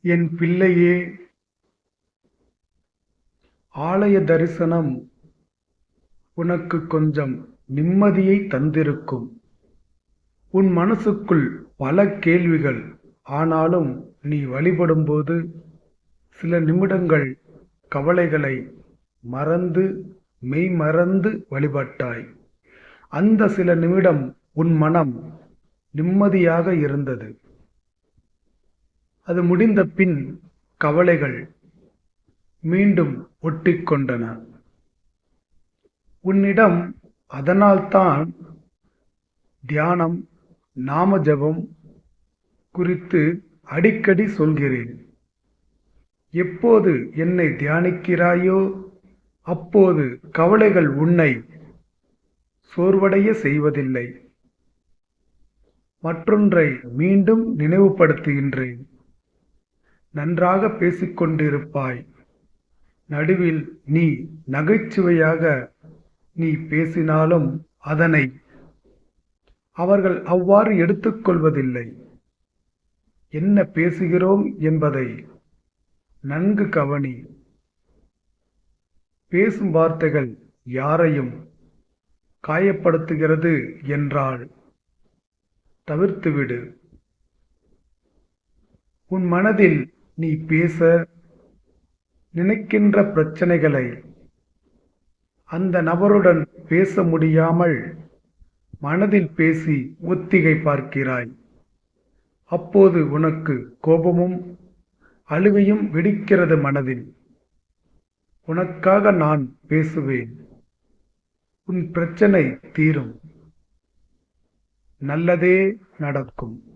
என் பிள்ளையே, ஆலய தரிசனம் உனக்கு கொஞ்சம் நிம்மதியை தந்திருக்கும். உன் மனசுக்குள் பல கேள்விகள். ஆனாலும் நீ வழிபடும்போது சில நிமிடங்கள் கவலைகளை மறந்து மெய்மறந்து வழிபட்டாய். அந்த சில நிமிடம் உன் மனம் நிம்மதியாக இருந்தது. அது முடிந்த பின் கவலைகள் மீண்டும் ஒட்டிக்கொண்டன உன்னிடம். அதனால்தான் தியானம், நாம ஜபம் குறித்து அடிக்கடி சொல்கிறேன். எப்போது என்னை தியானிக்கிறாயோ அப்போது கவலைகள் உன்னை சோர்வடைய செய்வதில்லை. மற்றொன்றை மீண்டும் நினைவுபடுத்துகின்றேன். நன்றாக பேசிக்கொண்டிருப்பாய். நடுவில் நீ நகைச்சுவையாக நீ பேசினாலும் அதனை அவர்கள் அவ்வாறு எடுத்துக்கொள்வதில்லை. என்ன பேசுகிறோம் என்பதை நன்கு கவனி. பேசும் வார்த்தைகள் யாரையும் காயப்படுத்துகிறது என்றால் தவிர்த்துவிடு. உன் மனதில் நீ பேச நினைக்கின்ற பிரச்சனைகளை அந்த நபருடன் பேச முடியாமல் மனதில் பேசி ஒத்திகை பார்க்கிறாய். அப்போது உனக்கு கோபமும் அழுகையும் வெடிக்கிறது மனதில். உனக்காக நான் பேசுவேன். உன் பிரச்சனை தீரும். நல்லதே நடக்கும்.